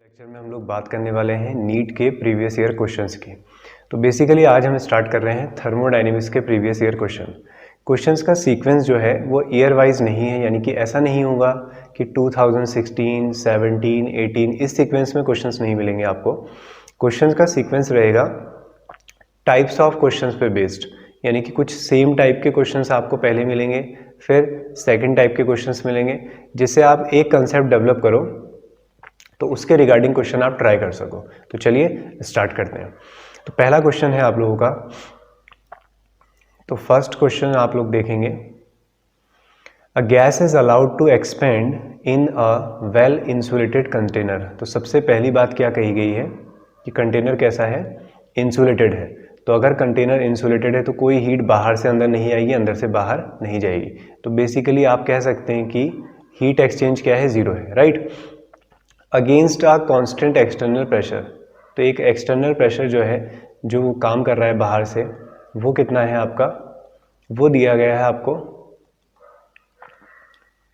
Lecture में हम लोग बात करने वाले हैं नीट के प्रीवियस ईयर क्वेश्चंस की। तो बेसिकली आज हम स्टार्ट कर रहे हैं थर्मोडायनेमिक्स के प्रीवियस ईयर क्वेश्चंस का सीक्वेंस जो है वो ईयर वाइज नहीं है, यानी कि ऐसा नहीं होगा कि 2016, 17, 18 इस सीक्वेंस में क्वेश्चंस नहीं मिलेंगे आपको। क्वेश्चंस का सीक्वेंस रहेगा टाइप्स ऑफ क्वेश्चंस पे बेस्ड, यानी कि कुछ सेम टाइप के क्वेश्चंस आपको पहले मिलेंगे, फिर सेकंड टाइप के क्वेश्चंस मिलेंगे, जिससे आप एक कंसेप्ट डेवलप करो तो उसके रिगार्डिंग क्वेश्चन आप ट्राई कर सको। तो चलिए स्टार्ट करते हैं। तो पहला क्वेश्चन है आप लोगों का, तो फर्स्ट क्वेश्चन आप लोग देखेंगे, a gas is allowed to expand in a well insulated container. तो सबसे पहली बात क्या कही गई है कि कंटेनर कैसा है, इंसुलेटेड है। तो अगर कंटेनर इंसुलेटेड है तो कोई हीट बाहर से अंदर नहीं आएगी, अंदर से बाहर नहीं जाएगी। तो बेसिकली आप कह सकते हैं कि हीट एक्सचेंज क्या है, जीरो है, right. Against a constant external pressure, तो एक एक्सटर्नल प्रेशर जो है, जो काम कर रहा है बाहर से, वो कितना है आपका, वो दिया गया है आपको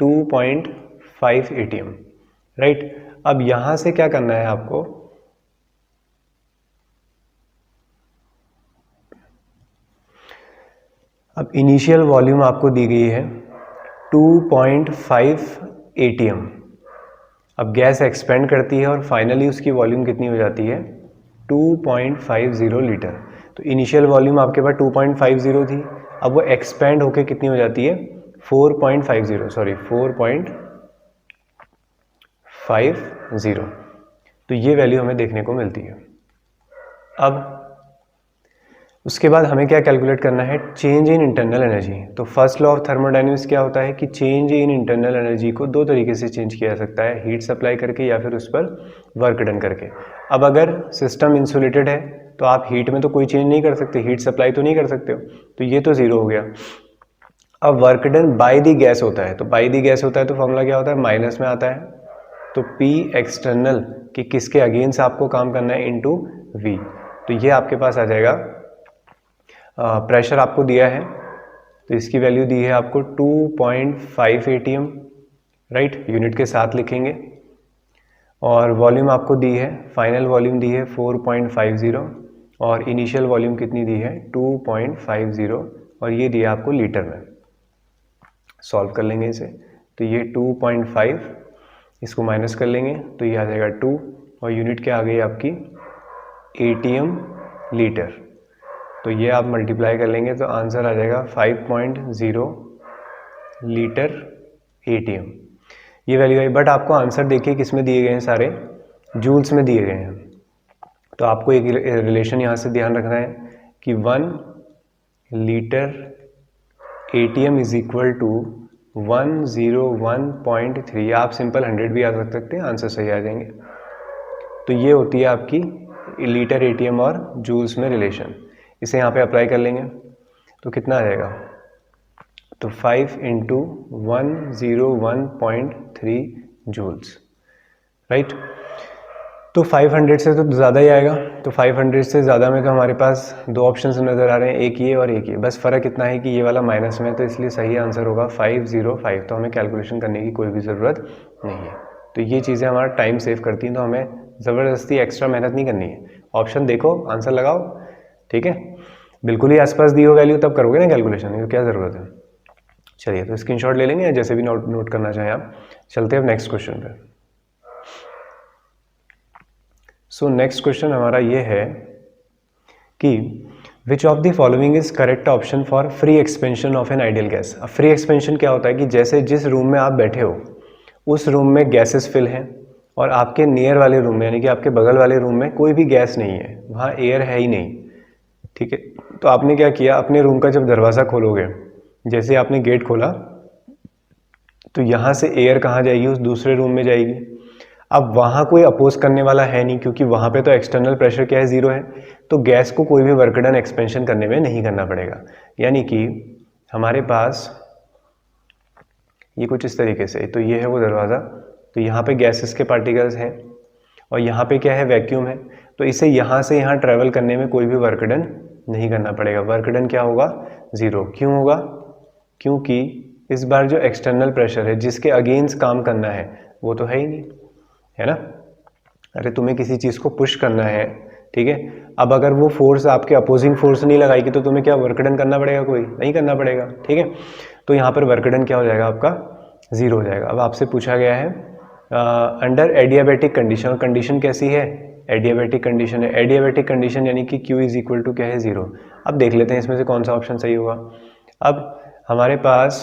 2.5 atm, राइट। अब यहां से क्या करना है आपको, अब इनिशियल वॉल्यूम आपको दी गई है 2.5 atm। अब गैस एक्सपेंड करती है और फाइनली उसकी वॉल्यूम कितनी हो जाती है, 2.50 लीटर। तो इनिशियल वॉल्यूम आपके पास 2.50 थी, अब वो एक्सपेंड होके कितनी हो जाती है, 4.50। तो ये वैल्यू हमें देखने को मिलती है। अब उसके बाद हमें क्या कैलकुलेट करना है, चेंज इन इंटरनल एनर्जी। तो फर्स्ट लॉ ऑफ थर्मोडायनेमिक्स क्या होता है कि चेंज इन इंटरनल एनर्जी को दो तरीके से चेंज किया जा सकता है, हीट सप्लाई करके या फिर उस पर वर्क डन करके। अब अगर सिस्टम इंसुलेटेड है तो आप हीट में तो कोई चेंज नहीं कर सकते, हीट सप्लाई तो नहीं कर सकते हो, तो ये तो जीरो हो गया। अब work done by the gas होता है, तो बाय दी गैस होता है तो फॉर्मूला क्या होता है, माइनस में आता है। तो P एक्सटर्नल कि किसके अगेंस्ट आपको काम करना है, इनटू V। तो ये आपके पास आ जाएगा, प्रेशर आपको दिया है तो इसकी वैल्यू दी है आपको 2.5 atm, राइट, यूनिट के साथ लिखेंगे। और वॉल्यूम आपको दी है, फाइनल वॉल्यूम दी है 4.50 और इनिशियल वॉल्यूम कितनी दी है, 2.50, और ये दिया आपको लीटर में। सॉल्व कर लेंगे इसे, तो ये 2.5, इसको माइनस कर लेंगे तो ये आ जाएगा 2, और यूनिट क्या आ गई आपकी, atm लीटर। तो ये आप मल्टीप्लाई कर लेंगे तो आंसर आ जाएगा 5.0 लीटर atm, ये वैल्यू आई। बट आपको आंसर देखिए किस में दिए गए हैं, सारे जूल्स में दिए गए हैं। तो आपको एक रिलेशन यहाँ से ध्यान रखना है कि 1 litre atm is equal to 101.3। आप सिंपल 100 भी आ सकते हैं, आंसर सही आ जाएंगे। तो ये होती है आपकी लीटर atm और जूल्स में रिलेशन। इसे यहाँ पे अप्लाई कर लेंगे तो कितना आ जाएगा, तो 5 इंटू 101.3 जूल्स, राइट। तो 500 से तो ज़्यादा ही आएगा, तो 500 से ज़्यादा में तो हमारे पास दो ऑप्शन नज़र आ रहे हैं, एक ये और एक ये, बस फ़र्क इतना है कि ये वाला माइनस में, तो इसलिए सही आंसर होगा 505। तो हमें कैलकुलेशन करने की कोई भी ज़रूरत नहीं है। तो ये चीज़ें हमारा टाइम सेव करती हैं, तो हमें ज़बरदस्ती एक्स्ट्रा मेहनत नहीं करनी है। ऑप्शन देखो, आंसर लगाओ, ठीक है। बिल्कुल ही आसपास दी हो वैल्यू तब करोगे ना कैलकुलेशन, क्या ज़रूरत है। चलिए, तो स्क्रीनशॉट ले लेंगे या जैसे भी नोट करना चाहें आप। चलते हैं नेक्स्ट क्वेश्चन पे। सो नेक्स्ट क्वेश्चन हमारा ये है कि विच of the following is correct option for free expansion of an ideal gas. अब फ्री एक्सपेंशन क्या होता है कि जैसे जिस रूम में आप बैठे हो उस रूम में गैसेस फिल हैं, और आपके नियर वाले रूम में, यानी कि आपके बगल वाले रूम में कोई भी गैस नहीं है, वहाँ एयर है ही नहीं, ठीक है। तो आपने क्या किया, अपने रूम का जब दरवाज़ा खोलोगे, जैसे आपने गेट खोला तो यहाँ से एयर कहाँ जाएगी, उस दूसरे रूम में जाएगी। अब वहाँ कोई अपोज करने वाला है नहीं, क्योंकि वहाँ पे तो एक्सटर्नल प्रेशर क्या है, ज़ीरो है। तो गैस को कोई भी वर्क डन एक्सपेंशन करने में नहीं करना पड़ेगा। यानी कि हमारे पास ये कुछ इस तरीके से, तो ये है वो दरवाज़ा, तो यहाँ पे गैसेस के पार्टिकल्स हैं और यहाँ पे क्या है, वैक्यूम है। तो इसे यहाँ से यहाँ ट्रैवल करने में कोई भी वर्क डन नहीं करना पड़ेगा। वर्क डन क्या होगा, ज़ीरो। क्यों होगा, क्योंकि इस बार जो एक्सटर्नल प्रेशर है जिसके अगेंस्ट काम करना है वो तो है ही नहीं, है ना। अरे तुम्हें किसी चीज़ को पुश करना है, ठीक है। अब अगर वो फोर्स आपके अपोजिंग फोर्स नहीं लगाएगी तो तुम्हें क्या वर्क डन करना पड़ेगा? कोई नहीं करना पड़ेगा, ठीक है। तो यहाँ पर वर्क डन क्या हो जाएगा आपका? ज़ीरो हो जाएगा। अब आपसे पूछा गया है अंडर एडियाबैटिक कंडीशन, और कंडीशन कैसी है? एडियाबैटिक कंडीशन है। एडियाबैटिक कंडीशन यानी कि Q इज इक्वल टू क्या है? ज़ीरो। अब देख लेते हैं इसमें से कौन सा ऑप्शन सही होगा। अब हमारे पास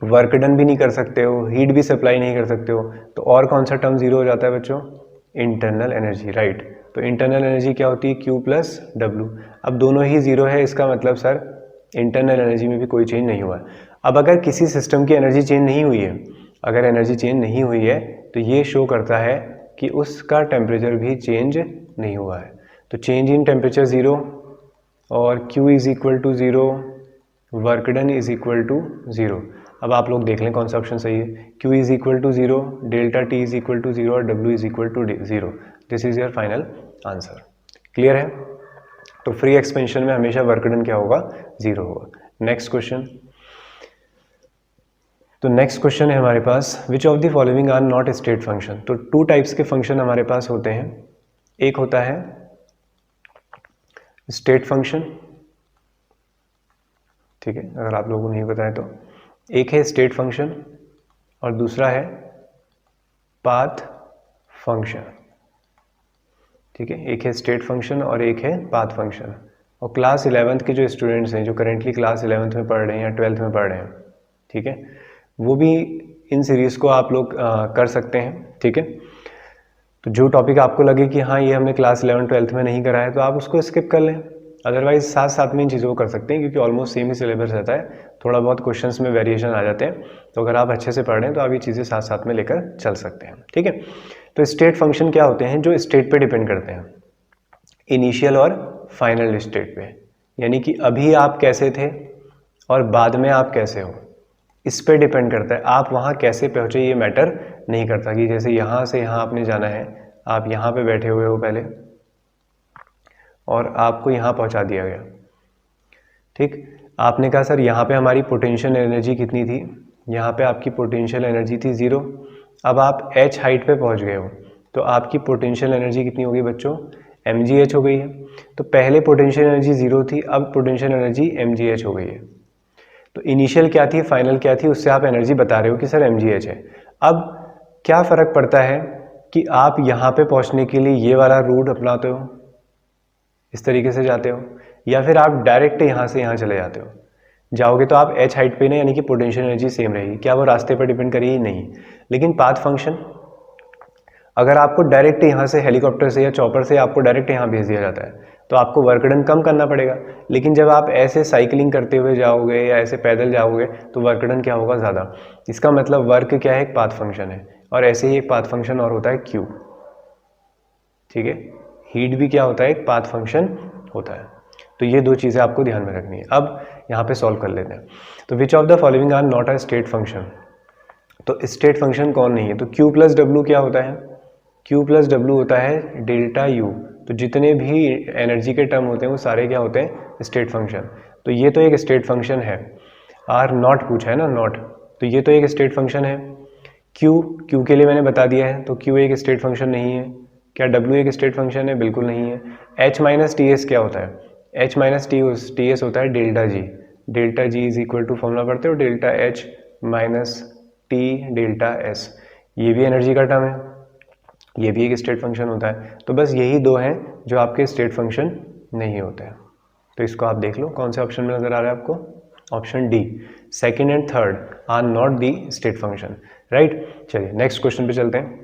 वर्क डन भी नहीं कर सकते हो, हीट भी सप्लाई नहीं कर सकते हो, तो और कौन सा टर्म ज़ीरो हो जाता है बच्चों? Internal energy, right. तो इंटरनल एनर्जी क्या होती है? Q plus W. अब दोनों ही ज़ीरो है, इसका मतलब सर इंटरनल एनर्जी में भी कोई चेंज नहीं हुआ है। अब अगर किसी सिस्टम की एनर्जी चेंज नहीं हुई है, अगर एनर्जी चेंज नहीं हुई है तो ये शो करता है कि उसका टेम्परेचर भी चेंज नहीं हुआ है। तो चेंज इन टेम्परेचर ज़ीरो और Q is equal to zero, work done is equal to zero. अब आप लोग देख लें कौन सा ऑप्शन सही है। Q is equal to zero, delta T is equal to zero और W is equal to zero. This is your final answer. Clear है? तो फ्री एक्सपेंशन में हमेशा वर्क डन क्या होगा? ज़ीरो होगा। Next question. तो नेक्स्ट क्वेश्चन है हमारे पास, which of the following are not state function. तो टू टाइप्स के फंक्शन हमारे पास होते हैं। एक होता है स्टेट फंक्शन, ठीक है, अगर आप लोगों को नहीं पता है तो। एक है स्टेट फंक्शन और दूसरा है पाथ फंक्शन, ठीक है। एक है स्टेट फंक्शन और एक है पाथ फंक्शन। और क्लास 11th के जो स्टूडेंट्स हैं, जो करेंटली क्लास 11th में पढ़ रहे हैं या 12th में पढ़ रहे हैं, ठीक है, वो भी इन सीरीज़ को आप लोग कर सकते हैं, ठीक है। तो जो टॉपिक आपको लगे कि हाँ ये हमने क्लास 11 12th में नहीं करा है तो आप उसको स्किप कर लें। अदरवाइज साथ साथ में इन चीज़ों को कर सकते हैं क्योंकि ऑलमोस्ट सेम ही सिलेबस रहता है, थोड़ा बहुत क्वेश्चंस में वेरिएशन आ जाते हैं। तो अगर आप अच्छे से पढ़ रहे हैं तो आप ये चीज़ें साथ साथ में लेकर चल सकते हैं, ठीक है। तो स्टेट फंक्शन क्या होते हैं? जो स्टेट पे डिपेंड करते हैं, इनिशियल और फाइनल स्टेट पे। यानी कि अभी आप कैसे थे और बाद में आप कैसे हो, इस पे डिपेंड करता है। आप वहाँ कैसे पहुँचे ये मैटर नहीं करता कि जैसे यहाँ से यहाँ आपने जाना है, आप यहाँ पे बैठे हुए हो पहले और आपको यहाँ पहुँचा दिया गया, ठीक। आपने कहा सर यहाँ पे हमारी पोटेंशियल एनर्जी कितनी थी? यहाँ पे आपकी पोटेंशियल एनर्जी थी ज़ीरो। अब आप h हाइट पे पहुँच गए हो तो आपकी पोटेंशियल एनर्जी कितनी हो गई बच्चों? mgh हो गई है। तो पहले पोटेंशियल एनर्जी ज़ीरो थी, अब पोटेंशियल एनर्जी mgh हो गई है। तो इनिशियल क्या थी, फाइनल क्या थी, उससे आप एनर्जी बता रहे हो कि सर mgh है। अब क्या फ़र्क पड़ता है कि आप यहाँ पे पहुँचने के लिए ये वाला रूट अपनाते हो, इस तरीके से जाते हो, या फिर आप डायरेक्ट यहाँ से यहाँ चले जाते हो। जाओगे तो आप h हाइट पे ना, यानी कि पोटेंशियल एनर्जी सेम रहेगी। क्या वो रास्ते पर डिपेंड करेगी? नहीं। लेकिन पाथ फंक्शन, अगर आपको डायरेक्ट यहाँ से हेलीकॉप्टर से या चॉपर से आपको डायरेक्ट यहाँ भेज दिया जाता है तो आपको वर्क डन कम करना पड़ेगा। लेकिन जब आप ऐसे साइकिलिंग करते हुए जाओगे या ऐसे पैदल जाओगे तो वर्क डन क्या होगा? ज़्यादा। इसका मतलब वर्क क्या है? एक पाथ फंक्शन है। और ऐसे ही एक पाथ फंक्शन और होता है Q, ठीक है। हीट भी क्या होता है? एक पाथ फंक्शन होता है। तो ये दो चीज़ें आपको ध्यान में रखनी है। अब यहाँ पे सॉल्व कर लेते हैं। तो which of the following are not a state function. तो स्टेट फंक्शन कौन नहीं है? तो Q प्लस डब्ल्यू क्या होता है? Q प्लस डब्ल्यू होता है डेल्टा U। तो जितने भी एनर्जी के टर्म होते हैं वो सारे क्या होते हैं? State function. तो ये तो एक स्टेट फंक्शन है। आर नॉट पूछा है ना, नॉट, तो ये तो एक स्टेट फंक्शन है। Q के लिए मैंने बता दिया है, तो Q एक स्टेट फंक्शन नहीं है। क्या W एक स्टेट फंक्शन है? बिल्कुल नहीं है। H माइनस टी एस क्या होता है? H माइनस टी एस होता है delta G। Delta G is equal to, formula पढ़ते हो, delta H minus T delta S। ये भी एनर्जी का टर्म है, ये भी एक स्टेट फंक्शन होता है। तो बस यही दो हैं जो आपके स्टेट फंक्शन नहीं होते हैं। तो इसको आप देख लो कौन से ऑप्शन में नजर आ रहा है आपको? Option D, second and third are not the state function, right. चलिए नेक्स्ट क्वेश्चन पे चलते हैं।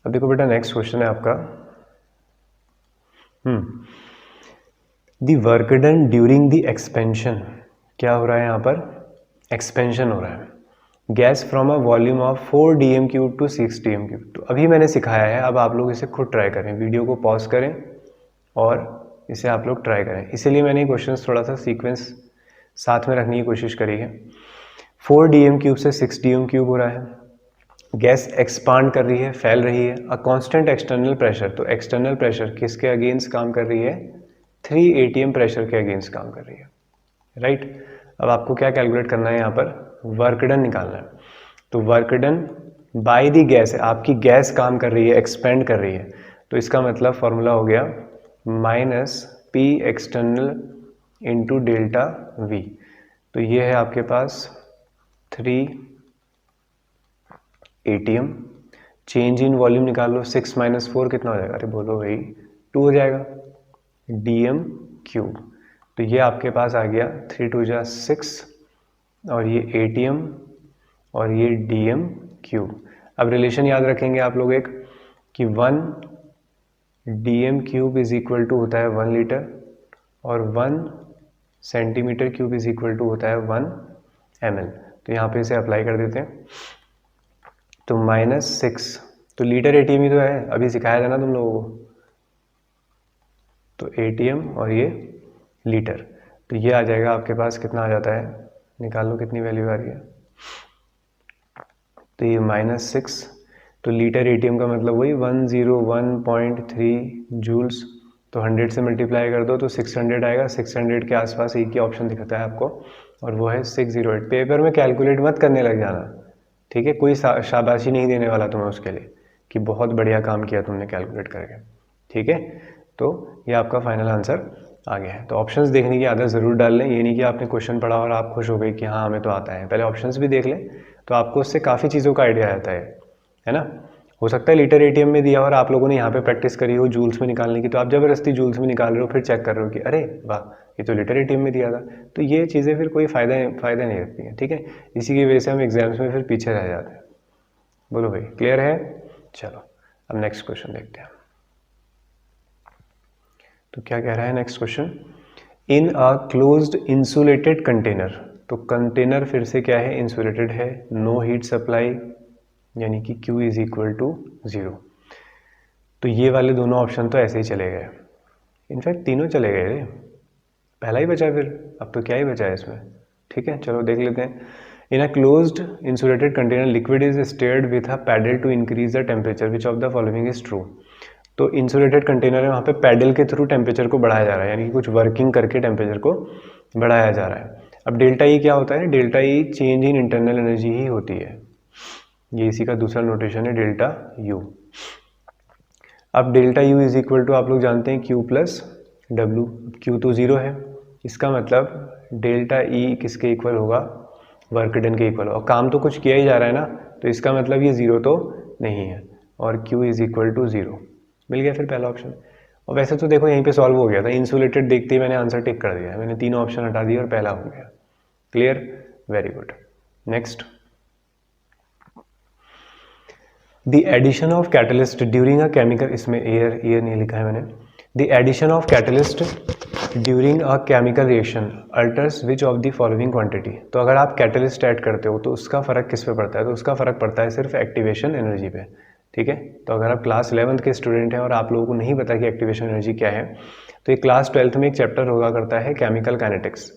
अब देखो बेटा, नेक्स्ट क्वेश्चन है आपका, the work done during the expansion. क्या हो रहा है यहाँ पर? एक्सपेंशन हो रहा है। Gas from a volume of 4 dm cube two 6 dm cube. तो अभी मैंने सिखाया है, अब आप लोग इसे खुद ट्राई करें, वीडियो को पॉज करें और इसे आप लोग ट्राई करें। इसीलिए मैंने क्वेश्चंस थोड़ा सा सीक्वेंस साथ में रखने की कोशिश करी है। 4 dm क्यूब से 6 dm क्यूब हो रहा है, गैस एक्सपांड कर रही है, फैल रही है, अ कांस्टेंट एक्सटर्नल प्रेशर। तो एक्सटर्नल प्रेशर किसके अगेंस्ट काम कर रही है? 3 atm प्रेशर के अगेंस्ट काम कर रही है, राइट। अब आपको क्या कैलकुलेट करना है यहाँ पर? वर्क डन निकालना है। तो work done by the gas, आपकी गैस काम कर रही है, एक्सपेंड कर रही है, तो इसका मतलब फॉर्मूला हो गया minus P external into delta we. तो ये है आपके पास 3 ATM। चेंज इन वॉल्यूम निकाल लो, 6 माइनस 4 कितना हो जाएगा, अरे बोलो भाई 2 हो जाएगा, DM क्यूब। तो ये आपके पास आ गया 3 2 जा 6 और ये ATM और ये DM क्यूब। अब रिलेशन याद रखेंगे आप लोग एक कि 1 DM cube is equal to होता है 1 लीटर और 1 centimetre cube is equal to होता है 1 ml। तो यहाँ पे इसे अप्लाई कर देते हैं, तो -6, तो लीटर ATM ही तो है, अभी सिखाया था ना तुम लोगों को, तो ATM और ये लीटर, तो ये आ जाएगा आपके पास कितना आ जाता है, निकाल लो कितनी वैल्यू आ रही है, तो ये -6, तो लीटर ATM का मतलब वही 101.3 जूल्स, तो 100 से मल्टीप्लाई कर दो तो 600 आएगा, 600 के आसपास एक ही ऑप्शन दिखता है आपको और वो है 608। पेपर में कैलकुलेट मत करने लग जाना, ठीक है, कोई शाबाशी नहीं देने वाला तुम्हें उसके लिए कि बहुत बढ़िया काम किया तुमने कैलकुलेट करके, ठीक है। तो ये आपका फाइनल आंसर आ गया है। तो ऑप्शंस देखने की आदत ज़रूर डाल लें, ये नहीं कि आपने क्वेश्चन पढ़ा और आप खुश हो गए कि हाँ हमें तो आता है, पहले ऑप्शंस भी देख लें, तो आपको उससे काफ़ी चीज़ों का आइडिया आता है ना। हो सकता है लीटर ATM में दिया और आप लोगों ने यहाँ पे प्रैक्टिस करी हो जूल्स में निकालने की, तो आप ज़बरदस्ती जूल्स में निकाल रहे हो, फिर चेक कर रहे हो कि अरे वाह ये तो लीटर ATM में दिया था, तो ये चीज़ें फिर कोई फ़ायदा नहीं रखती हैं, ठीक है। इसी की वजह से हम एग्जाम्स में फिर पीछे रह जाते हैं। बोलो भाई क्लियर है, चलो अब नेक्स्ट क्वेश्चन देखते हैं। तो क्या कह रहा है next question, in a closed insulated container, तो कंटेनर फिर से क्या है, इंसुलेटेड है, नो हीट सप्लाई यानी कि Q इज इक्वल टू 0। तो ये वाले दोनों ऑप्शन तो ऐसे ही चले गए, इनफैक्ट तीनों चले गए रे, पहला ही बचा फिर, अब तो क्या ही बचा है इसमें, ठीक है। चलो देख लेते हैं। In a closed insulated container liquid is stirred with a paddle to increase the temperature which of the following is true. तो इंसुलेटेड कंटेनर है, वहाँ पे पैडल के थ्रू टेम्परेचर को बढ़ाया जा रहा है, यानी कि कुछ वर्किंग करके टेम्परेचर को बढ़ाया जा रहा है। अब डेल्टा ई क्या होता है, delta E change in internal energy ही होती है, ये इसी का दूसरा नोटेशन है डेल्टा यू। अब delta U is equal to आप लोग जानते हैं Q प्लस डब्ल्यू, Q तो 0 है, इसका मतलब डेल्टा ई किसके इक्वल होगा, वर्क डन के इक्वल, और काम तो कुछ किया ही जा रहा है ना, तो इसका मतलब ये 0 तो नहीं है, और Q इज इक्वल टू 0, मिल गया फिर पहला ऑप्शन। और वैसे तो देखो यहीं पे सॉल्व हो गया था, इंसुलेटेड देखते ही मैंने आंसर टिक कर दिया, मैंने तीनों ऑप्शन हटा दिए और पहला हो गया, clear, very good. Next, the addition of catalyst during a chemical, इसमें एयर नहीं लिखा है मैंने, the addition of catalyst during a chemical reaction alters which of the following quantity. तो अगर आप कैटलिस्ट ऐड करते हो तो उसका फ़र्क किस पे पड़ता है, तो उसका फ़र्क पड़ता है सिर्फ एक्टिवेशन एनर्जी पे, ठीक है। तो अगर आप क्लास 11th के स्टूडेंट हैं और आप लोगों को नहीं पता कि एक्टिवेशन एनर्जी क्या है, तो ये क्लास 12th में एक चैप्टर होगा करता है केमिकल काइनेटिक्स,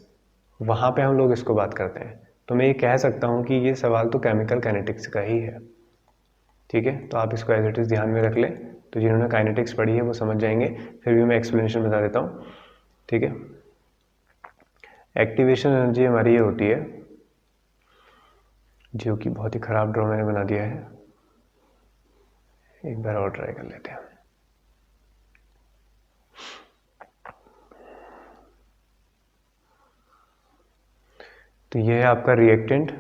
वहाँ पे हम लोग इसको बात करते हैं। तो मैं ये कह सकता हूँ कि ये सवाल तो केमिकल काइनेटिक्स का ही है, ठीक है। तो आप इसको एज इट इज़ ध्यान में रख लें, तो जिन्होंने काइनेटिक्स पढ़ी है वो समझ जाएंगे, फिर भी मैं एक्सप्लेनेशन बता देता हूँ, ठीक है। एक्टिवेशन एनर्जी हमारी ये होती है, जो कि बहुत ही ख़राब ड्रॉ मैंने बना दिया है, एक बार और ट्राई कर लेते हैं। तो ये है आपका रिएक्टेंट,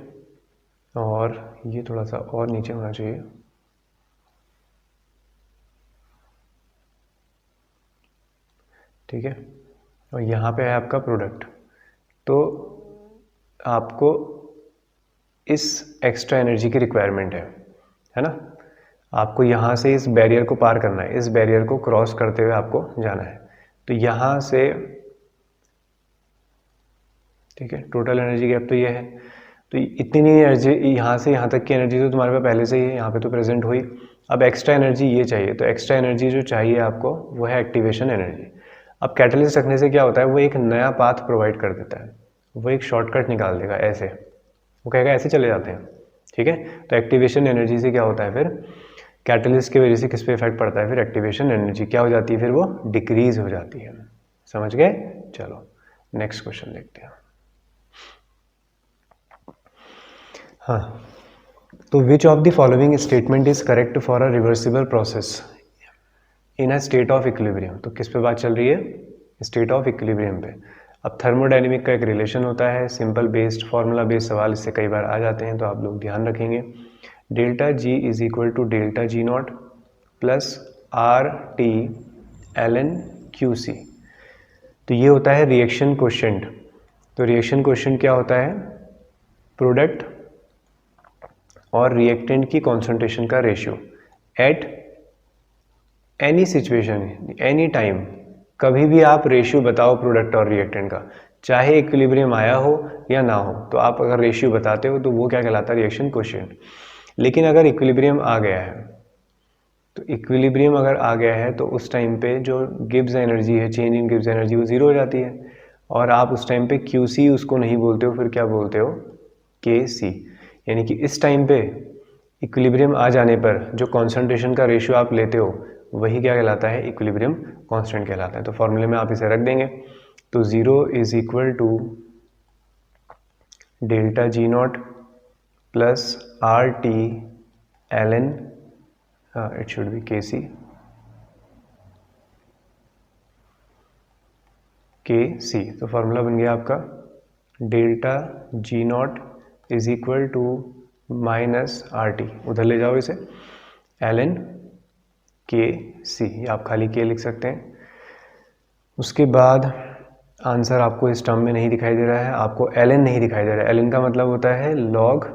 और ये थोड़ा सा और नीचे होना चाहिए, ठीक है, और यहाँ पे है आपका प्रोडक्ट। तो आपको इस एक्स्ट्रा एनर्जी की रिक्वायरमेंट है ना, आपको यहाँ से इस बैरियर को पार करना है, इस बैरियर को क्रॉस करते हुए आपको जाना है, तो यहाँ से, ठीक है, टोटल एनर्जी गैप तो ये है, तो इतनी नहीं एनर्जी, यहाँ से यहाँ तक की एनर्जी तो तुम्हारे पास पहले से ही है, यहाँ पे तो प्रेजेंट हुई, अब एक्स्ट्रा एनर्जी ये चाहिए, तो एक्स्ट्रा एनर्जी जो चाहिए आपको वो है एक्टिवेशन एनर्जी। अब कैटलिस्ट रखने से क्या होता है, वो एक नया पाथ प्रोवाइड कर देता है, वो एक शॉर्टकट निकाल देगा ऐसे, वो कहेगा ऐसे चले जाते हैं, ठीक है। तो एक्टिवेशन एनर्जी से क्या होता है, फिर कैटलिस्ट की वजह से किस पे इफेक्ट पड़ता है, फिर एक्टिवेशन एनर्जी क्या हो जाती है, फिर वो डिक्रीज हो जाती है, समझ गए। चलो नेक्स्ट क्वेश्चन देखते हैं। हाँ, तो which of the following statement is correct for a reversible process in a state of equilibrium. तो किस पे बात चल रही है? स्टेट ऑफ इक्विलिब्रियम पे। अब थर्मोडायनेमिक का एक रिलेशन होता है, सिंपल बेस्ड फार्मूला बेस्ड सवाल इससे कई बार आ जाते हैं, तो आप लोग ध्यान रखेंगे। Delta G is equal to delta G nought plus R T L N Q C. तो ये होता है रिएक्शन कोएफिशिएंट। तो रिएक्शन कोएफिशिएंट क्या होता है? प्रोडक्ट और रिएक्टेंट की कॉन्सेंट्रेशन का ratio at any situation any time. कभी भी आप रेशियो बताओ प्रोडक्ट और रिएक्टेंट का, चाहे इक्विलिब्रियम आया हो या ना हो, तो आप अगर रेशियो बताते हो तो वो क्या कहलाता है? Reaction coefficient. लेकिन अगर इक्विलिब्रियम आ गया है, तो इक्विलिब्रियम अगर आ गया है तो उस टाइम पे जो गिब्स एनर्जी है, चेंज इन गिब्स एनर्जी, वो जीरो हो जाती है। और आप उस टाइम पे क्यू सी उसको नहीं बोलते हो, फिर क्या बोलते हो? के सी। यानी कि इस टाइम पे इक्विलिब्रियम आ जाने पर जो कॉन्सेंट्रेशन का रेशियो आप लेते हो वही क्या कहलाता है? इक्विलिब्रियम कांस्टेंट कहलाता है। तो फॉर्मूले में आप इसे रख देंगे। तो 0 is equal to delta G nought plus R T L N, it should be K C, तो फॉर्मूला बन गया आपका delta G nought is equal to minus R T, उधर ले जाओ इसे, एल एन के सी, आप खाली के लिख सकते हैं। उसके बाद आंसर आपको इस टर्म में नहीं दिखाई दे रहा है, आपको एल एन नहीं दिखाई दे रहा है। एल एन का मतलब होता है लॉग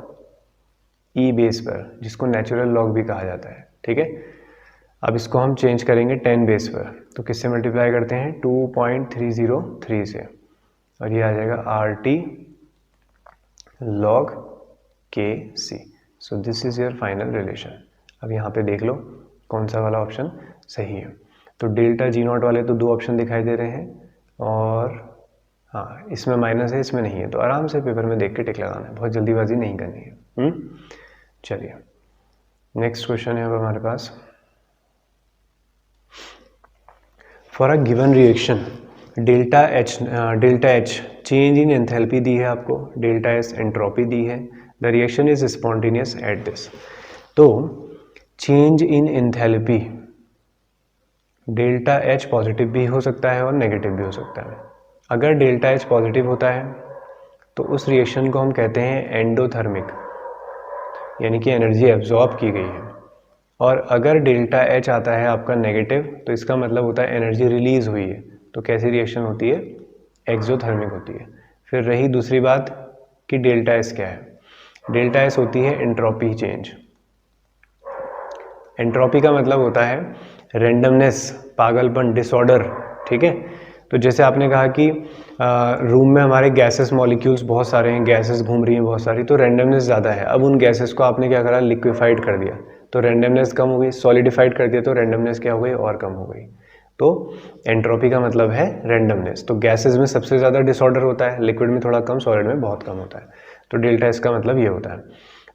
ई बेस पर, जिसको नेचुरल लॉग भी कहा जाता है। ठीक है, अब इसको हम चेंज करेंगे 10 बेस पर। तो किससे मल्टीप्लाई करते हैं? 2.303 से, और ये आ जाएगा are T log K C. So this is your final relation. अब यहाँ पे देख लो कौन सा वाला ऑप्शन सही है। तो डेल्टा जी नॉट वाले तो दो ऑप्शन दिखाई दे रहे हैं, और हाँ इसमें माइनस है, इसमें नहीं है। तो आराम से पेपर में देख के टिक लगाना है, बहुत जल्दीबाजी नहीं करनी है। चलिए नेक्स्ट क्वेश्चन है अब हमारे पास। For a given reaction delta H change in enthalpy दी है आपको, डेल्टा एस एंट्रोपी दी है, the reaction is spontaneous at this. तो change in enthalpy delta H positive भी हो सकता है और नेगेटिव भी हो सकता है। अगर डेल्टा एच पॉजिटिव होता है तो उस रिएक्शन को हम कहते हैं एंडोथर्मिक, यानी कि एनर्जी एब्जॉर्ब की गई है। और अगर डेल्टा एच आता है आपका नेगेटिव, तो इसका मतलब होता है एनर्जी रिलीज हुई है। तो कैसी रिएक्शन होती है? एक्सोथर्मिक होती है। फिर रही दूसरी बात कि डेल्टा एस क्या है? डेल्टा एस होती है एंट्रोपी चेंज। एंट्रोपी का मतलब होता है रेंडमनेस, पागलपन, डिसऑर्डर। ठीक है, तो जैसे आपने कहा कि रूम में हमारे गैसेस मॉलिक्यूल्स बहुत सारे हैं, गैसेस घूम रही हैं बहुत सारी, तो रेंडमनेस ज़्यादा है। अब उन गैसेस को आपने क्या करा? लिक्विफाइड कर दिया, तो रेंडमनेस कम हो गई। सॉलिडिफाइड कर दिया तो रेंडमनेस क्या हो गई? और कम हो गई। तो एंट्रोपी का मतलब है रेंडमनेस। तो गैसेस में सबसे ज़्यादा डिसऑर्डर होता है, लिक्विड में थोड़ा कम, सॉलिड में बहुत कम होता है। तो डेल्टा एस का मतलब ये होता है।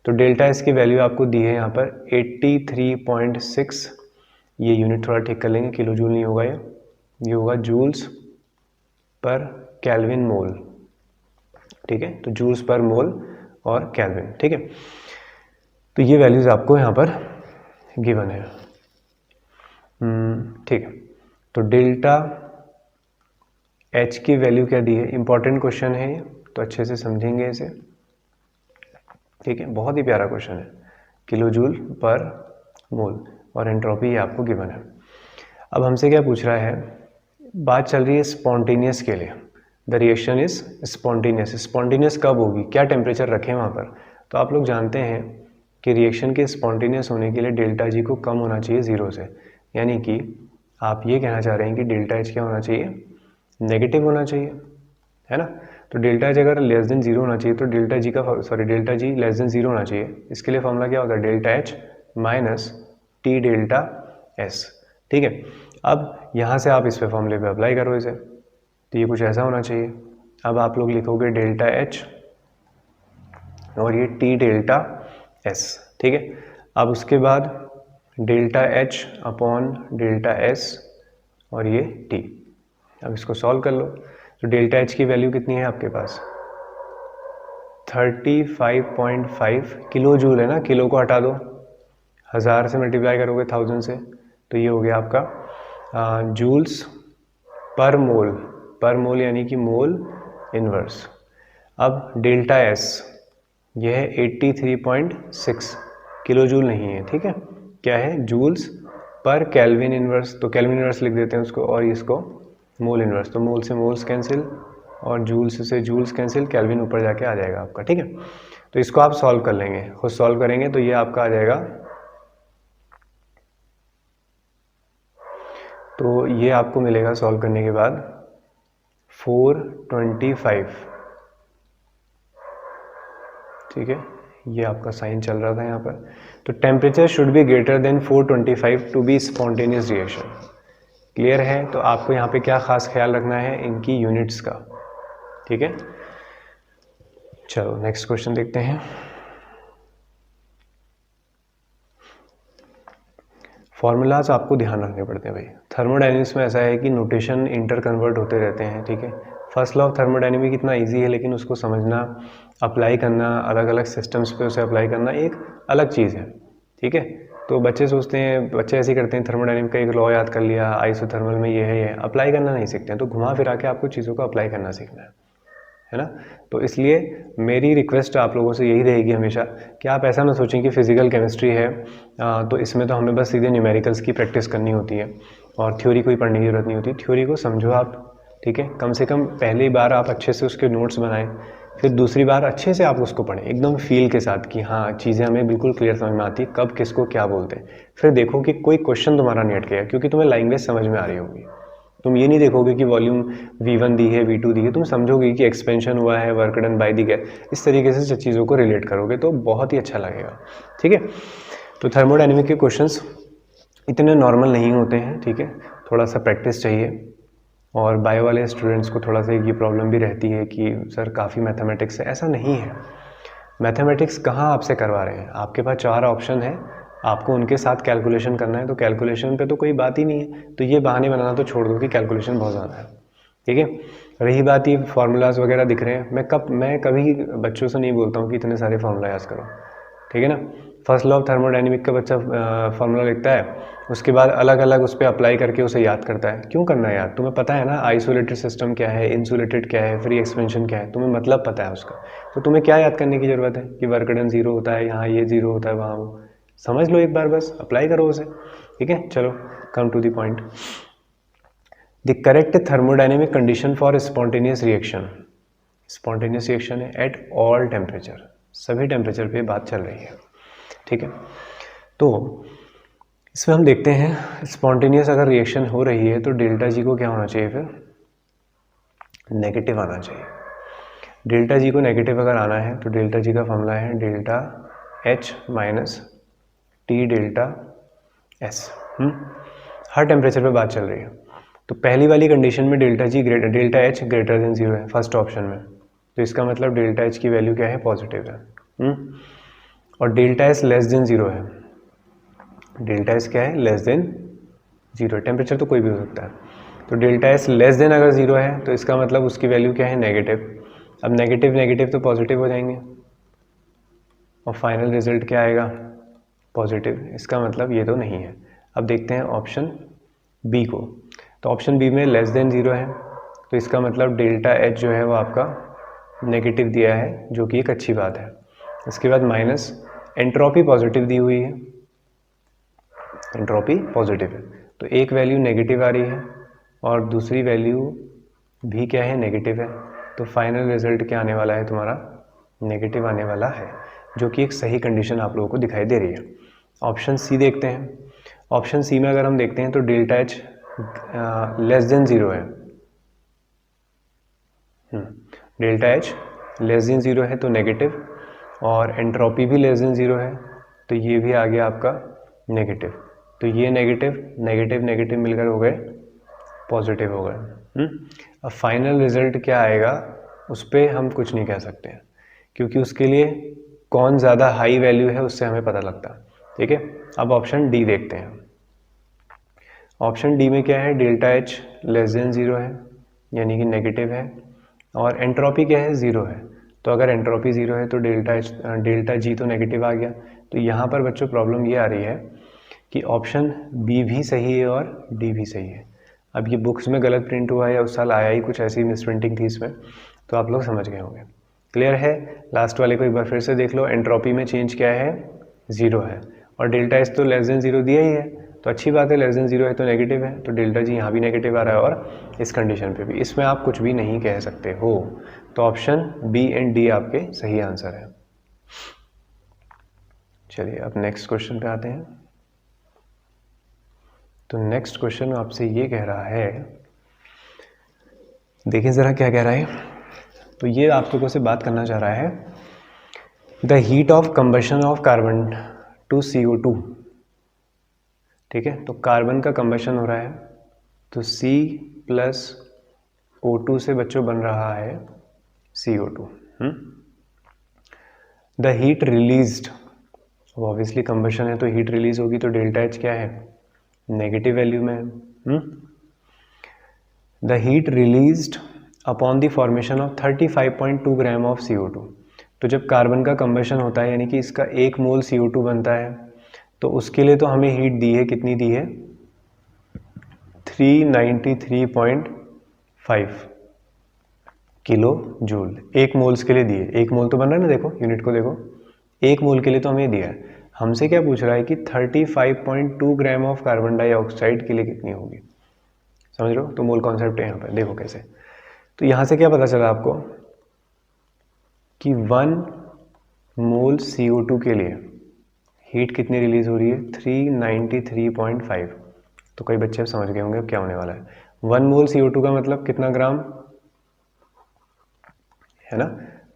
तो डेल्टा एस की वैल्यू आपको दी है यहाँ पर 83.6। ये यूनिट थोड़ा ठीक कर लेंगे, किलो जूल नहीं होगा, ये होगा जूल्स पर केल्विन मोल। ठीक है, तो जूल्स पर मोल और केल्विन। ठीक है, तो ये वैल्यूज आपको यहाँ पर गिवन है। ठीक है, तो डेल्टा एच की वैल्यू क्या दी है? इंपॉर्टेंट क्वेश्चन है ये, तो अच्छे से समझेंगे इसे। ठीक है, बहुत ही प्यारा क्वेश्चन है। किलो जूल पर मोल और एंट्रोपी आपको गिवन है। अब हमसे क्या पूछ रहा है? बात चल रही है स्पॉन्टेनियस के लिए। The reaction is spontaneous. Spontaneous कब होगी? क्या टेम्परेचर रखें वहाँ पर? तो आप लोग जानते हैं कि रिएक्शन के स्पॉन्टेनियस होने के लिए डेल्टा जी को कम होना चाहिए 0 से। यानी कि आप ये कहना चाह रहे हैं कि डेल्टा एच क्या होना चाहिए? नेगेटिव होना चाहिए, है ना। तो डेल्टा एच अगर लेस देन 0 होना चाहिए, तो डेल्टा जी लेस देन 0 होना चाहिए। इसके लिए फॉर्मूला क्या होता है? Delta H minus T delta S. ठीक है, अब यहाँ से आप इस पे फॉर्मूले पे अप्लाई करो इसे, तो ये कुछ ऐसा होना चाहिए। अब आप लोग लिखोगे डेल्टा एच और ये टी डेल्टा एस। ठीक है, अब उसके बाद delta H upon delta S और ये टी। अब इसको सॉल्व कर लो। तो डेल्टा एच की वैल्यू कितनी है आपके पास? 35.5 किलो जूल है ना, किलो को हटा दो, 1000 से मल्टीप्लाई करोगे 1000 से, तो ये हो गया आपका जूल्स पर मोल यानी कि मोल इनवर्स। अब डेल्टा एस यह है 83.6 किलो जूल नहीं है, ठीक है, क्या है, जूल्स पर केल्विन इनवर्स, तो केल्विन इनवर्स लिख देते हैं उसको, और इसको मोल इनवर्स, तो मोल से मोल्स कैंसिल और जूल्स से जूल्स कैंसिल, केल्विन ऊपर जाके आ जाएगा आपका, ठीक है। तो इसको आप सॉल्व कर लेंगे, खुद सॉल्व करेंगे तो ये आपका आ जाएगा, तो ये आपको मिलेगा सॉल्व करने के बाद 425, ठीक है, ये आपका साइन चल रहा था यहाँ पर। तो temperature should be greater than 425 to be spontaneous reaction. Clear है? तो आपको यहाँ पे क्या खास ख्याल रखना है, इनकी यूनिट्स का, ठीक है। चलो नेक्स्ट क्वेश्चन देखते हैं। फॉर्मूलाज आपको ध्यान रखने पड़ते हैं भाई। थर्मोडायनेमिक्स में ऐसा है कि नोटेशन इंटर कन्वर्ट होते रहते हैं, ठीक है। फर्स्ट लॉ ऑफ थर्मोडायनेमिक्स इतना इजी है, लेकिन उसको समझना, अप्लाई करना, अलग अलग सिस्टम्स पे उसे अप्लाई करना एक अलग चीज़ है, ठीक है। तो बच्चे सोचते हैं, बच्चे ऐसे करते हैं, थर्मोडायनेमिक्स का एक लॉ याद कर लिया, आइसोथर्मल में ये है, ये अप्लाई करना नहीं सीखते हैं। तो घुमा फिरा के आपको चीज़ों को अप्लाई करना सीखना है ना। तो इसलिए मेरी रिक्वेस्ट आप लोगों से यही रहेगी हमेशा कि आप ऐसा ना सोचें कि फिजिकल केमिस्ट्री है तो इसमें तो हमें बस सीधे न्यूमेरिकल्स की प्रैक्टिस करनी होती है और थ्योरी कोई पढ़ने की ज़रूरत नहीं होती। थ्योरी को समझो आप, ठीक है, कम से कम पहली बार आप अच्छे से उसके नोट्स बनाएं, फिर दूसरी बार अच्छे से आप उसको पढ़ें एकदम फील के साथ कि हाँ चीज़ें हमें बिल्कुल क्लियर समझ में आती है, कब किसको क्या बोलते हैं। फिर देखो कि कोई क्वेश्चन तुम्हारा नहीं अटकेगा, क्योंकि तुम्हें लैंग्वेज समझ में आ रही होगी। तुम ये नहीं देखोगे कि वॉल्यूम V1 दी है, V2 दी है, तुम समझोगे कि एक्सपेंशन हुआ है, work done by the gas, इस तरीके से चीज़ों को रिलेट करोगे तो बहुत ही अच्छा लगेगा, ठीक है। तो थर्मोडायनेमिक के क्वेश्चंस इतने नॉर्मल नहीं होते हैं, ठीक है, थोड़ा सा प्रैक्टिस चाहिए। और बायो वाले स्टूडेंट्स को थोड़ा सा ये प्रॉब्लम भी रहती है कि सर काफ़ी मैथमेटिक्स है, ऐसा नहीं है। मैथमेटिक्स कहाँ आपसे करवा रहे हैं, आपके पास 4 ऑप्शन है, आपको उनके साथ कैलकुलेशन करना है, तो कैलकुलेशन पे तो कोई बात ही नहीं है। तो ये बहाने बनाना तो छोड़ दो कि कैलकुलेशन बहुत ज़्यादा है, ठीक है। रही बात ये फार्मूलाज वगैरह दिख रहे हैं, मैं कभी बच्चों से नहीं बोलता हूँ कि इतने सारे फार्मूला याद करो, ठीक है ना। फर्स्ट लॉ ऑफ थर्मोडायनेमिक का बच्चा फार्मूला लिखता है, उसके बाद अलग अलग उस पर अप्लाई करके उसे याद करता है। क्यों करना है याद? तुम्हें पता है ना आइसोलेटेड सिस्टम क्या है, इंसुलेटेड क्या है, फ्री एक्सपेंशन क्या है, तुम्हें मतलब पता है उसका, तो तुम्हें क्या याद करने की ज़रूरत है कि वर्क डन 0 होता है, यहाँ ये 0 होता है, वहाँ वो, समझ लो एक बार, बस अप्लाई करो उसे, ठीक है। चलो come to the point. The correct thermodynamic condition for spontaneous reaction, spontaneous reaction है एट ऑल टेम्परेचर, सभी टेम्परेचर पे बात चल रही है, ठीक है। तो इसमें हम देखते हैं स्पॉन्टेनियस अगर रिएक्शन हो रही है तो डेल्टा जी को क्या होना चाहिए, फिर नेगेटिव आना चाहिए। डेल्टा जी को नेगेटिव अगर आना है तो डेल्टा जी का फॉर्मूला है delta H minus T delta S. हर टेम्परेचर पे बात चल रही है। तो पहली वाली कंडीशन में डेल्टा एच ग्रेटर देन 0 है फर्स्ट ऑप्शन में, तो इसका मतलब डेल्टा एच की वैल्यू क्या है, पॉजिटिव है। और डेल्टा एस लेस देन 0 है, डेल्टा एस क्या है, लेस देन 0, टेम्परेचर तो कोई भी हो सकता है। तो डेल्टा एस लेस देन अगर 0 है तो इसका मतलब उसकी वैल्यू क्या है, नेगेटिव। अब नेगेटिव नेगेटिव तो पॉजिटिव हो जाएंगे और फाइनल रिजल्ट क्या आएगा, पॉजिटिव। इसका मतलब ये तो नहीं है। अब देखते हैं ऑप्शन बी को, तो ऑप्शन बी में लेस देन 0 है, तो इसका मतलब डेल्टा एच जो है वो आपका नेगेटिव दिया है, जो कि एक अच्छी बात है। इसके बाद माइनस एंट्रोपी पॉजिटिव दी हुई है, एंट्रोपी पॉजिटिव है, तो एक वैल्यू नेगेटिव आ रही है और दूसरी वैल्यू भी क्या है, नेगेटिव है। तो फाइनल रिजल्ट क्या आने वाला है तुम्हारा, नेगेटिव आने वाला है, जो कि एक सही कंडीशन आप लोगों को दिखाई दे रही है। ऑप्शन सी देखते हैं। ऑप्शन सी में अगर हम देखते हैं तो डेल्टा एच लेस देन 0 है, डेल्टा एच लेस देन 0 है तो नेगेटिव, और एंट्रोपी भी लेस देन 0 है, तो ये भी आ गया आपका नेगेटिव। तो ये नेगेटिव नेगेटिव नेगेटिव मिलकर हो गए पॉजिटिव हो गए। अब फाइनल रिजल्ट क्या आएगा उस पर हम कुछ नहीं कह सकते हैं, क्योंकि उसके लिए कौन ज़्यादा हाई वैल्यू है उससे हमें पता लगता है, ठीक है। अब ऑप्शन डी देखते हैं। ऑप्शन डी में क्या है, डेल्टा एच लेस देन 0 है, यानी कि नेगेटिव है, और एंट्रोपी क्या है, 0 है। तो अगर एंट्रोपी ज़ीरो है तो डेल्टा जी तो नेगेटिव आ गया। तो यहाँ पर बच्चों प्रॉब्लम ये आ रही है कि ऑप्शन बी भी सही है और डी भी सही है। अब ये बुक्स में गलत प्रिंट हुआ है या उस साल आया ही कुछ ऐसी मिस प्रिंटिंग थी इसमें, तो आप लोग समझ गए होंगे। क्लियर है? लास्ट वाले को एक बार फिर से देख लो। एंट्रोपी में चेंज क्या है? ज़ीरो है, और डेल्टा एस तो लेस देन ज़ीरो दिया ही है, तो अच्छी बात है, लेस देन ज़ीरो है तो नेगेटिव है, तो डेल्टा जी यहाँ भी नेगेटिव आ रहा है और इस कंडीशन पे भी। इसमें आप कुछ भी नहीं कह सकते हो, तो ऑप्शन बी एंड डी आपके सही आंसर है। चलिए अब नेक्स्ट क्वेश्चन पे आते हैं। तो नेक्स्ट क्वेश्चन आपसे ये कह रहा है, देखिए ज़रा क्या कह रहा है। तो ये आप लोगों से बात करना चाह रहा है, the heat of combustion of carbon to CO2। ठीक है, तो कार्बन का कंबशन हो रहा है, तो C प्लस O2 से बच्चों बन रहा है CO2। The heat released, obviously combustion है तो हीट रिलीज होगी, तो डेल्टा एच क्या है? नेगेटिव वैल्यू में है। The heat released upon the formation of 35.2 gram of CO2। तो जब कार्बन का कंबशन होता है यानी कि इसका 1 मोल CO2 बनता है, तो उसके लिए तो हमें हीट दी है, कितनी दी है? 393.5 किलो जूल 1 मोल्स के लिए दिए। 1 मोल तो बन रहा है ना, देखो यूनिट को देखो, 1 मोल के लिए तो हमें दिया है। हमसे क्या पूछ रहा है कि 35.2 ग्राम ऑफ कार्बन डाइऑक्साइड के लिए कितनी होगी। समझ रहे हो? तो मोल कॉन्सेप्ट है यहाँ पर, देखो कैसे। तो यहाँ से क्या पता चला आपको कि 1 मोल CO2 के लिए हीट कितनी रिलीज हो रही है? 393.5। तो कई बच्चे अब समझ गए होंगे अब क्या होने वाला है। 1 मोल CO2 का मतलब कितना ग्राम है ना?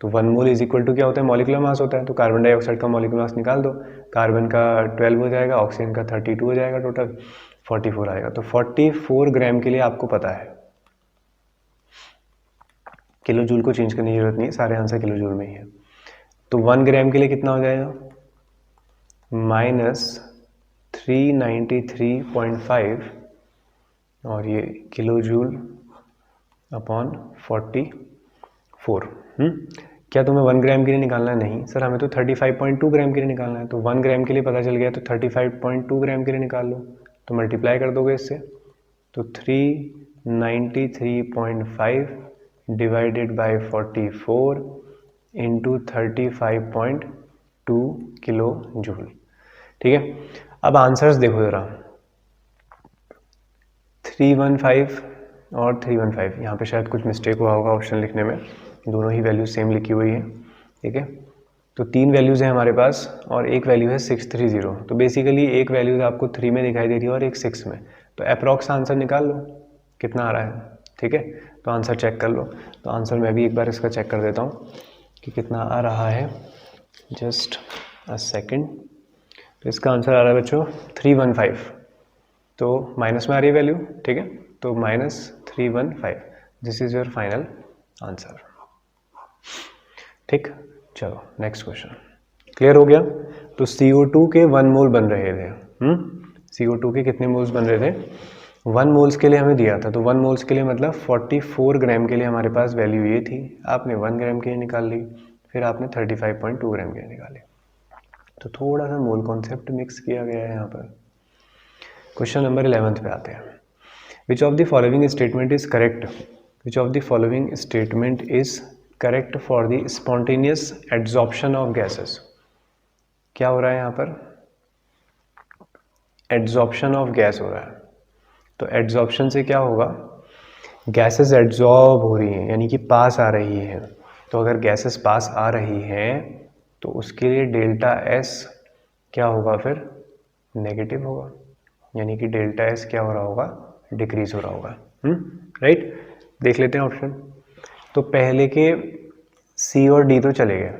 तो 1 मोल इज इक्वल टू क्या होता है? मॉलिक्यूलर मास होता है। तो कार्बन डाइऑक्साइड का मॉलिक्यूलर मास निकाल दो, कार्बन का 12 हो जाएगा, ऑक्सीजन का 32 हो जाएगा, टोटल 44 आएगा। तो 44 ग्राम के लिए आपको पता है, किलो जूल को चेंज करने की जरूरत नहीं है, सारे आंसर किलो जूल में ही है। तो 1 ग्राम के लिए कितना हो जाएगा? -393.5 और ये किलो जूल अपॉन 44। क्या तुम्हें 1 ग्राम के लिए निकालना है? नहीं सर, हमें तो 35.2 ग्राम के लिए निकालना है। तो 1 ग्राम के लिए पता चल गया, तो 35.2 ग्राम के लिए निकाल लो, तो मल्टीप्लाई कर दोगे इससे, तो 393.5 divided by 44 into 35.2 kilo joule. ठीक है, अब आंसर्स देखो ज़रा, 315 और 315, यहाँ पे शायद कुछ मिस्टेक हुआ होगा ऑप्शन लिखने में, दोनों ही वैल्यूज सेम लिखी हुई है। ठीक है, तो 3 वैल्यूज़ हैं हमारे पास और एक वैल्यू है 630। तो बेसिकली एक वैल्यूज आपको 3 में दिखाई दे रही है और एक 6 में, तो अप्रॉक्स आंसर निकाल लो कितना आ रहा है। ठीक है, तो आंसर चेक कर लो। तो आंसर मैं भी एक बार इसका चेक कर देता हूँ कि कितना आ रहा है, जस्ट अ सेकेंड। तो इसका आंसर आ रहा है बच्चों 315, तो माइनस में आ रही है वैल्यू। ठीक है, तो -315, this is your final answer. ठीक, चलो नेक्स्ट क्वेश्चन। क्लियर हो गया? तो CO2 के 1 मोल बन रहे थे। CO2 के कितने मोल्स बन रहे थे? 1 मोल्स के लिए हमें दिया था, तो 1 मोल्स के लिए मतलब 44 ग्राम के लिए हमारे पास वैल्यू ये थी। आपने 1 ग्राम के लिए निकाल ली, फिर आपने 35.2 ग्राम के लिए निकाले, तो थोड़ा सा मोल कॉन्सेप्ट मिक्स किया गया है यहाँ पर। क्वेश्चन नंबर 11 पे आते हैं। विच of the following statement is correct? Which of the following statement is correct for the spontaneous adsorption of gases? क्या हो रहा है यहाँ पर? एड्जॉर्प्शन ऑफ गैस हो रहा है। तो एड्जॉर्प्शन से क्या होगा? गैसेस एड्जॉर्ब हो रही हैं, यानी कि पास आ रही हैं। तो अगर गैसेस पास आ रही हैं तो उसके लिए डेल्टा एस क्या होगा? फिर नेगेटिव होगा, यानी कि डेल्टा एस क्या हो रहा होगा? डिक्रीज हो रहा होगा। राइट, देख लेते हैं ऑप्शन। तो पहले के सी और डी तो चले गए,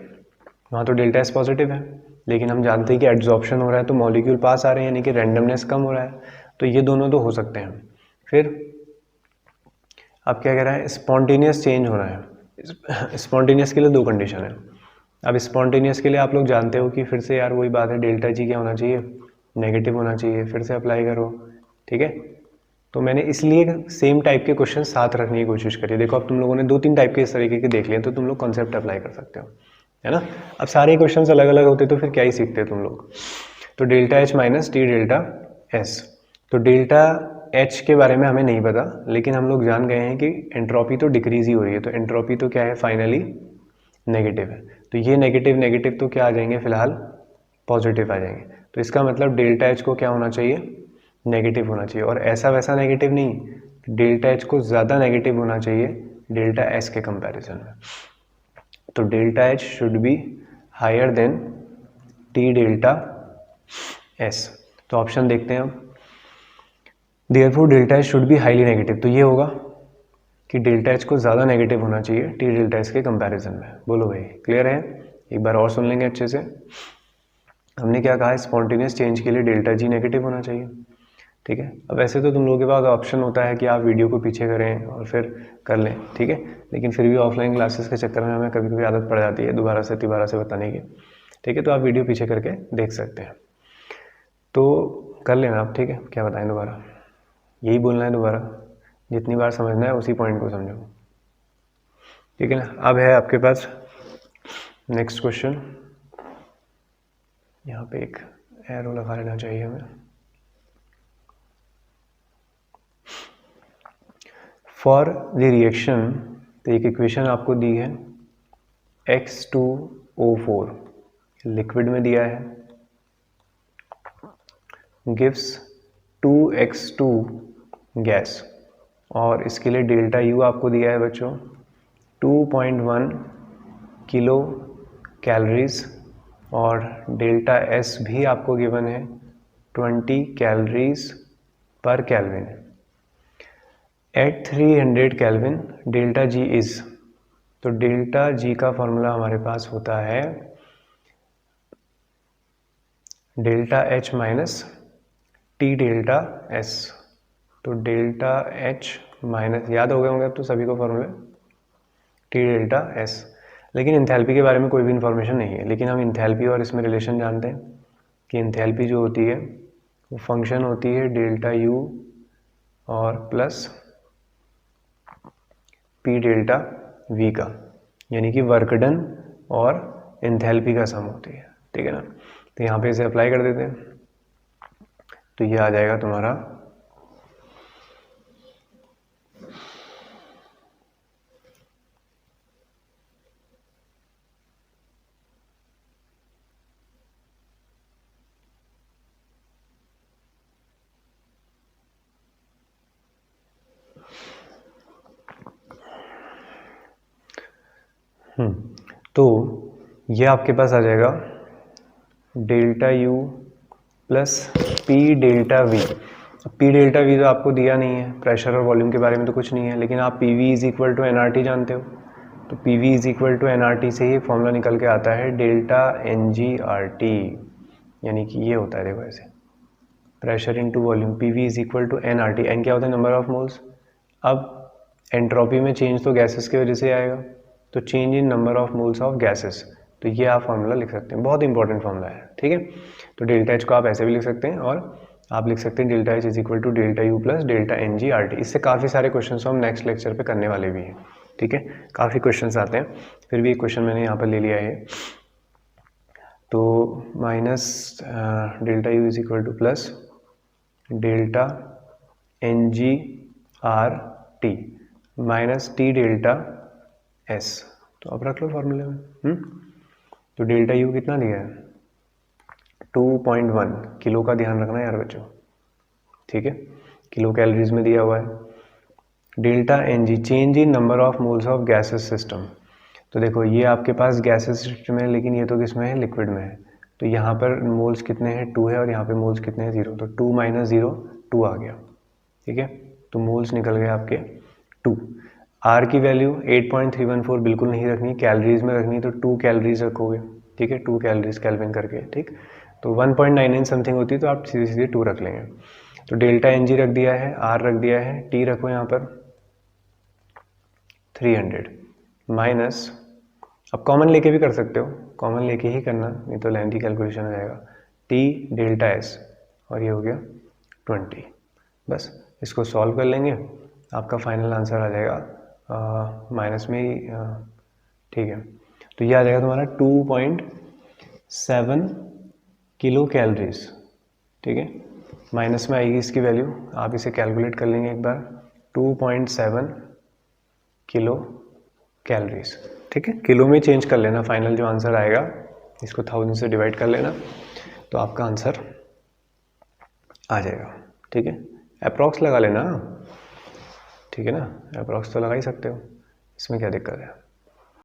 वहाँ तो डेल्टा एस पॉजिटिव है, लेकिन हम जानते हैं कि एड्जॉर्प्शन हो रहा है तो मॉलिक्यूल पास आ रहे हैं, यानी कि रैंडमनेस कम हो रहा है, तो ये दोनों तो हो सकते हैं। फिर अब क्या कह रहा है? स्पॉन्टेनियस चेंज हो रहा है। स्पॉन्टेनियस के लिए 2 कंडीशन है। अब स्पॉन्टेनियस के लिए आप लोग जानते हो कि फिर से यार वही बात है, डेल्टा जी क्या होना चाहिए? नेगेटिव होना चाहिए। फिर से अप्लाई करो, ठीक है। तो मैंने इसलिए सेम टाइप के क्वेश्चन साथ रखने की कोशिश करी। देखो अब तुम लोगों ने 2-3 टाइप के इस तरीके के देख लिए, तो तुम लोग कॉन्सेप्ट अप्लाई कर सकते हो, है ना। अब सारे क्वेश्चन अलग अलग होते तो फिर क्या ही सीखते तुम लोग। तो delta H minus T delta S. तो डेल्टा एच के बारे में हमें नहीं पता, लेकिन हम लोग जान गए हैं कि एंट्रोपी तो डिक्रीज ही हो रही है, तो एंट्रोपी तो क्या है, फाइनली नेगेटिव है। तो ये नेगेटिव नेगेटिव तो क्या आ जाएंगे, फिलहाल पॉजिटिव आ जाएंगे। तो इसका मतलब डेल्टा एच को क्या होना चाहिए, नेगेटिव होना चाहिए। और ऐसा वैसा नेगेटिव नहीं, डेल्टा एच को ज़्यादा नेगेटिव होना चाहिए डेल्टा एस के कंपैरिजन में। तो delta H should be higher than T delta S. तो ऑप्शन देखते हैं अब। Therefore delta H should be highly negative, तो ये होगा कि डेल्टा एच को ज़्यादा नेगेटिव होना चाहिए टी डेल्टा एस के कंपैरिजन में। बोलो भाई, क्लियर है? एक बार और सुन लेंगे अच्छे से। हमने क्या कहा, स्पॉन्टेनियस चेंज के लिए डेल्टा जी नेगेटिव होना चाहिए, ठीक है। अब वैसे तो तुम लोगों के पास ऑप्शन होता है कि आप वीडियो को पीछे करें और फिर कर लें, ठीक है, लेकिन फिर भी ऑफलाइन क्लासेस के चक्कर में हमें कभी कभी आदत पड़ जाती है दोबारा से बताने की, ठीक है। तो आप वीडियो पीछे करके देख सकते हैं, तो कर लेना आप, ठीक है। क्या बताएं दोबारा, यही बोलना है दोबारा, जितनी बार समझना है उसी पॉइंट को समझो, ठीक है ना। अब है आपके पास नेक्स्ट क्वेश्चन, यहाँ पे एक एरो लगा लेना चाहिए हमें। फॉर द रिएक्शन, तो एक इक्वेशन आपको दी है X2O4 लिक्विड में दिया है, गिव्स 2X2 गैस, और इसके लिए डेल्टा यू आपको दिया है बच्चों 2.1 किलो कैलोरीज, और डेल्टा एस भी आपको गिवन है 20 calories per kelvin. At 300 kelvin delta G is, तो डेल्टा जी का फॉर्मूला हमारे पास होता है delta H minus T delta S. तो डेल्टा एच माइनस, याद हो गए होंगे अब तो सभी को फॉर्मूले, टी डेल्टा एस। लेकिन इंथैल्पी के बारे में कोई भी इंफॉर्मेशन नहीं है, लेकिन हम इंथैल्पी और इसमें रिलेशन जानते हैं कि इंथैल्पी जो होती है वो फंक्शन होती है डेल्टा यू और प्लस पी डेल्टा वी का, यानी कि वर्क डन और इंथैल्पी का सम होती है, ठीक है ना। तो यहाँ पे इसे अप्लाई कर देते हैं, तो ये आ जाएगा तुम्हारा तो ये आपके पास आ जाएगा delta U plus P delta we. P delta we तो आपको दिया नहीं है, प्रेशर और वॉल्यूम के बारे में तो कुछ नहीं है, लेकिन आप P V is equal to N R T जानते हो। तो P V is equal to N R T से ही फॉर्मूला निकल के आता है delta N G R T, यानी कि ये होता है, देखो ऐसे, pressure into volume, P V is equal to N R T. N क्या होता है, नंबर ऑफ मोल्स। अब एंट्रोपी में चेंज तो गैसेस की वजह से आएगा, तो change in number of moles of gases, तो ये आप फॉर्मूला लिख सकते हैं, बहुत इंपॉर्टेंट फॉर्मूला है, ठीक है। तो डेल्टा एच को आप ऐसे भी लिख सकते हैं, और आप लिख सकते हैं delta H is equal to delta U plus delta N G R T. इससे काफ़ी सारे क्वेश्चन हम नेक्स्ट लेक्चर पे करने वाले भी हैं, ठीक है। काफ़ी क्वेश्चन आते हैं, फिर भी एक क्वेश्चन मैंने यहाँ पर ले लिया है। तो minus delta U is equal to plus delta N G R T minus T delta S. तो अब रख लो फॉर्मूले में। तो डेल्टा यू कितना दिया है, 2.1 किलो का ध्यान रखना यार बच्चों, ठीक है, किलो कैलोरीज में दिया हुआ है। Delta N G, change in number of moles of gases system. तो देखो ये आपके पास गैसेस सिस्टम है, लेकिन ये तो किस में है, लिक्विड में है। तो यहाँ पर मोल्स कितने हैं, 2 है, और यहाँ पे मोल्स कितने हैं, 0। तो 2 माइनस 0 2 आ गया, ठीक है। तो मोल्स निकल गए आपके 2। आर की वैल्यू 8.314 बिल्कुल नहीं रखनी, कैलोरीज में रखनी, तो 2 कैलोरीज रखोगे, ठीक है, 2 कैलोरीज केल्विन करके, ठीक। तो 1.99 समथिंग होती है, तो आप सीधे सीधे 2 रख लेंगे। तो डेल्टा एन जी रख दिया है, आर रख दिया है, टी रखो यहाँ पर 300 माइनस, अब कॉमन लेके भी कर सकते हो, कॉमन लेके ही करना, नहीं तो लेंथी कैलकुलेशन हो जाएगा, टी डेल्टा एस, और ये हो गया 20। बस इसको सॉल्व कर लेंगे, आपका फाइनल आंसर आ जाएगा माइनस में ही, ठीक है। तो ये आ जाएगा तुम्हारा 2.7 किलो कैलोरीज, ठीक है। माइनस में आएगी इसकी वैल्यू, आप इसे कैलकुलेट कर लेंगे एक बार, 2.7 किलो कैलोरीज, ठीक है। किलो में चेंज कर लेना, फाइनल जो आंसर आएगा इसको 1000 से डिवाइड कर लेना, तो आपका आंसर आ जाएगा, ठीक है। अप्रॉक्स लगा लेना, ठीक है ना, अप्रॉक्स तो लगा ही सकते हो, इसमें क्या दिक्कत है।